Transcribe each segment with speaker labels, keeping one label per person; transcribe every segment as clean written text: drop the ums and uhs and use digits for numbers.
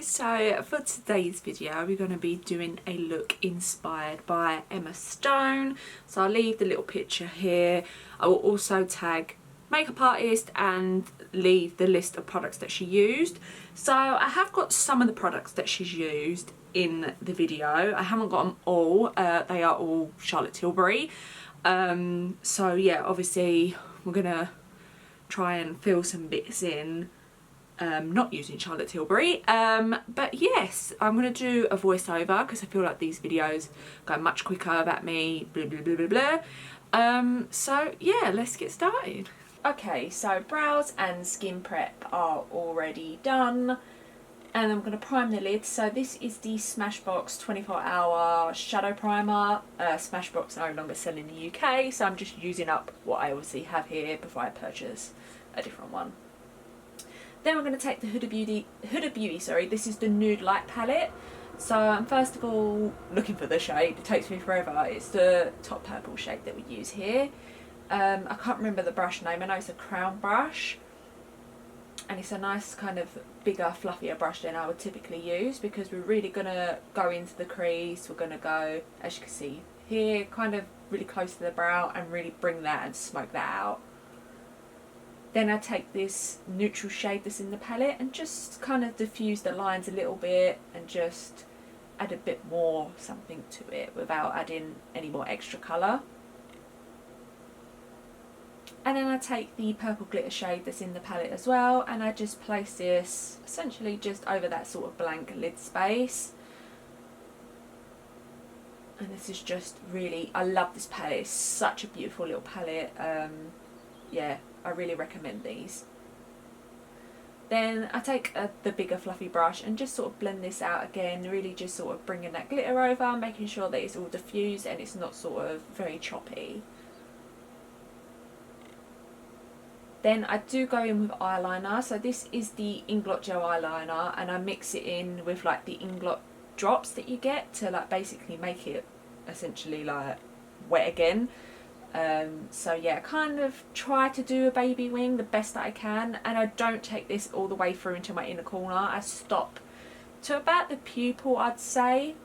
Speaker 1: guys, so for today's video we're going to be doing a look inspired by Emma Stone. So I'll leave the little picture here. I will also tag makeup artist and leave the list of products that she used. So I have got some of the products that she's used in the video. I haven't got them all. They are all Charlotte Tilbury. So yeah, obviously we're going to try and fill some bits in not using Charlotte Tilbury, but yes, I'm going to do a voiceover because I feel like these videos go much quicker about me blah blah blah blah blah. So yeah, let's get started. Okay, so brows and skin prep are already done and I'm going to prime the lid. So this is the Smashbox 24-hour shadow primer. Smashbox no longer sell in the UK, so I'm just using up what I obviously have here before I purchase a different one. Then we're going to take the Huda Beauty, sorry, this is the Nude Light palette. So I'm first of all looking for the shade. It takes me forever. It's the top purple shade that we use here. I can't remember the brush name. I know it's a crown brush. And it's a nice kind of bigger, fluffier brush than I would typically use because we're really going to go into the crease. We're going to go, as you can see here, kind of really close to the brow and really bring that and smoke that out. Then I take this neutral shade that's in the palette and just kind of diffuse the lines a little bit and just add a bit more something to it without adding any more extra colour. And then I take the purple glitter shade that's in the palette as well and I just place this essentially just over that sort of blank lid space. And this is just really, I love this palette. It's such a beautiful little palette. Yeah, I really recommend these. Then I take the bigger fluffy brush and just sort of blend this out again, really just sort of bringing that glitter over, making sure that it's all diffused and it's not sort of very choppy. Then I do go in with eyeliner. So this is the Inglot Gel Eyeliner and I mix it in with like the Inglot drops that you get to like basically make it essentially like wet again. So yeah, kind of try to do a baby wing the best that I can, and I don't take this all the way through into my inner corner. I stop to about the pupil, I'd say,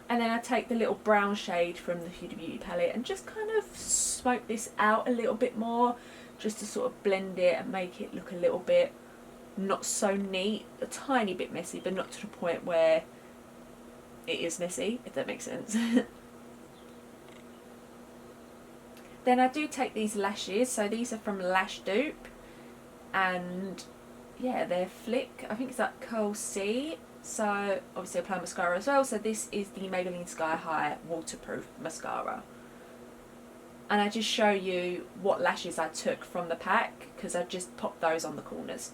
Speaker 1: and then I take the little brown shade from the Huda Beauty palette and just kind of smoke this out a little bit more, just to sort of blend it and make it look a little bit not so neat, a tiny bit messy, but not to the point where it is messy, if that makes sense. Then I do take these lashes, so these are from Lash Dupe, and yeah, they're Flick, I think it's like Curl C, so obviously I apply mascara as well, so this is the Maybelline Sky High Waterproof Mascara. And I just show you what lashes I took from the pack, because I just popped those on the corners.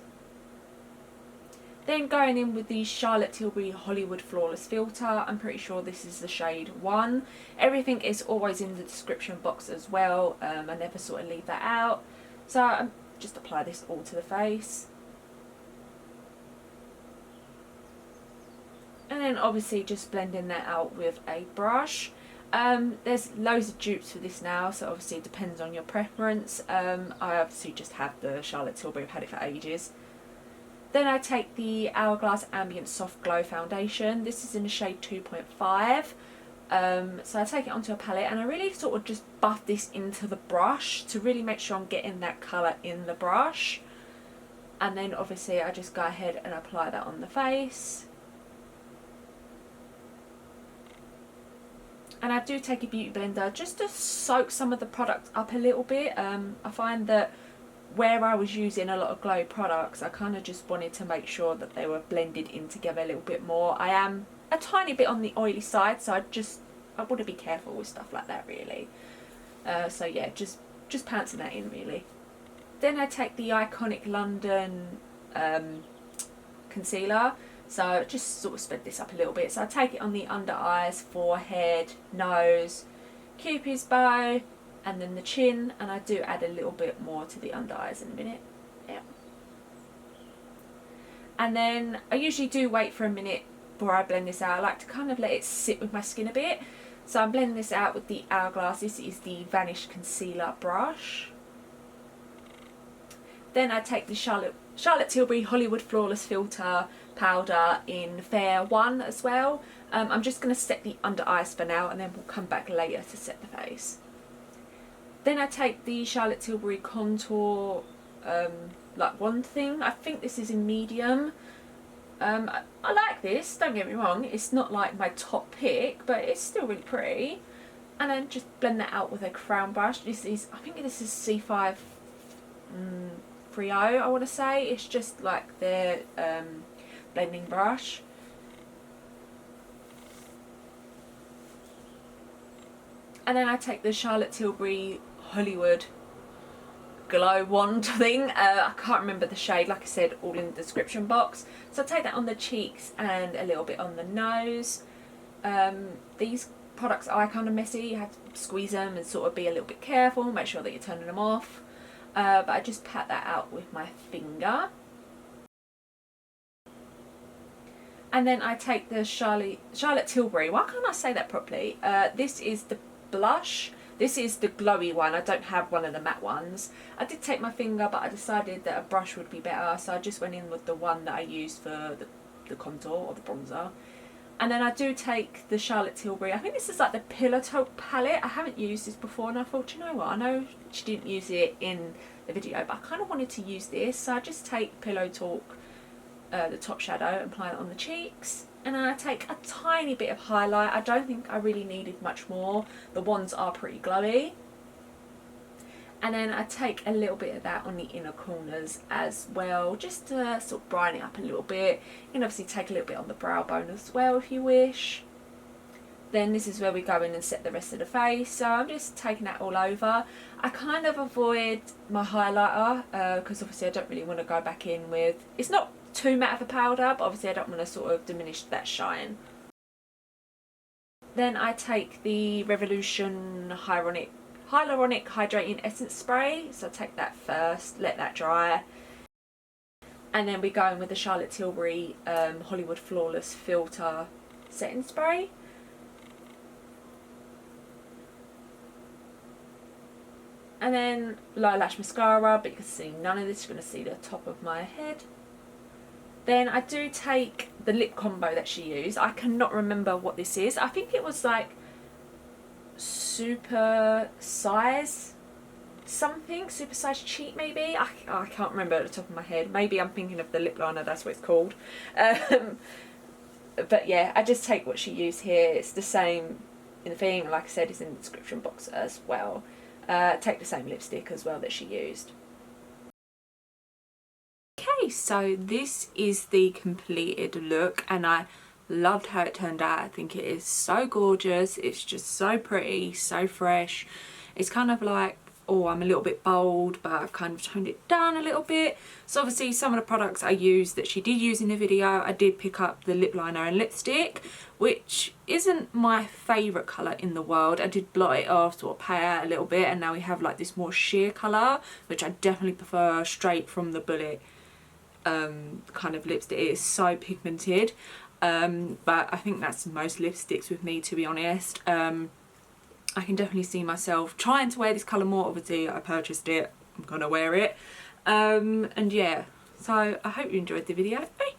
Speaker 1: Then going in with the Charlotte Tilbury Hollywood Flawless Filter. I'm pretty sure this is the shade 1. Everything is always in the description box as well. I never sort of leave that out. So I just apply this all to the face. And then obviously just blending that out with a brush. There's loads of dupes for this now, so obviously it depends on your preference. I obviously just have the Charlotte Tilbury, I've had it for ages. Then I take the Hourglass Ambient Soft Glow Foundation. This is in the shade 2.5. So I take it onto a palette and I really sort of just buff this into the brush to really make sure I'm getting that colour in the brush. And then obviously I just go ahead and apply that on the face. And I do take a beauty blender just to soak some of the product up a little bit. I find that where I was using a lot of glow products, I kind of just wanted to make sure that they were blended in together a little bit more. I am a tiny bit on the oily side, so I want to be careful with stuff like that really. So yeah, just pouncing that in really. Then I take the Iconic London concealer, so just sort of spread this up a little bit. So I take it on the under eyes, forehead, nose, Cupid's bow, and then the chin, and I do add a little bit more to the under eyes in a minute. Yeah. And then I usually do wait for a minute before I blend this out. I like to kind of let it sit with my skin a bit. So I'm blending this out with the Hourglass. This is the Vanish Concealer brush. Then I take the Charlotte Charlotte Tilbury Hollywood Flawless Filter powder in Fair 1 as well. I'm just going to set the under eyes for now, and then we'll come back later to set the face. Then I take the Charlotte Tilbury Contour like wand thing. I think this is in medium. I like this, don't get me wrong, it's not like my top pick, but it's still really pretty. And then just blend that out with a crown brush. This is, I think this is C5 30, I want to say. It's just like their blending brush. And then I take the Charlotte Tilbury Hollywood glow wand thing. I can't remember the shade, like I said, all in the description box. So I take that on the cheeks and a little bit on the nose. These products are kind of messy. You have to squeeze them and sort of be a little bit careful, make sure that you're turning them off. But I just pat that out with my finger. And then I take the Charlotte Tilbury, why can't I say that properly? This is the blush. This is the glowy one. I don't have one of the matte ones. I did take my finger, but I decided that a brush would be better, so I just went in with the one that I used for the contour or the bronzer. And then I do take the Charlotte Tilbury, I think this is like the Pillow Talk palette. I haven't used this before, and I thought, you know what, I know she didn't use it in the video, but I kind of wanted to use this, so I just take Pillow Talk, the top shadow, and apply it on the cheeks. And then I take a tiny bit of highlight. I don't think I really needed much more. The wands are pretty glowy. And then I take a little bit of that on the inner corners as well, just to sort of brighten it up a little bit. You can obviously take a little bit on the brow bone as well if you wish. Then this is where we go in and set the rest of the face. So I'm just taking that all over. I kind of avoid my highlighter because obviously I don't really want to go back in with, it's not too matte of a powder, but obviously I don't want to sort of diminish that shine. Then I take the Revolution Hyaluronic Hydrating Essence Spray. So I take that first, let that dry. And then we go in with the Charlotte Tilbury Hollywood Flawless Filter Setting Spray. And then Lash Mascara, but you can see none of this, you're going to see the top of my head. Then I do take the lip combo that she used. I cannot remember what this is. I think it was like Super Size something. Super Size Cheat maybe. I can't remember at the top of my head. Maybe I'm thinking of the lip liner, that's what it's called. But yeah, I just take what she used here. It's the same in the thing. Like I said, it's in the description box as well. Take the same lipstick as well that she used. Okay, so this is the completed look, and I loved how it turned out. I think it is so gorgeous. It's just so pretty, so fresh. It's kind of like, oh, I'm a little bit bold, but I've kind of toned it down a little bit. So obviously some of the products I used that she did use in the video, I did pick up the lip liner and lipstick, which isn't my favourite colour in the world. I did blot it off, sort of pay out a little bit, and now we have like this more sheer colour, which I definitely prefer straight from the bullet kind of lipstick. It is so pigmented, but I think that's most lipsticks with me, to be honest. I can definitely see myself trying to wear this colour more. Obviously I purchased it, I'm gonna wear it, and yeah, so I hope you enjoyed the video. Bye.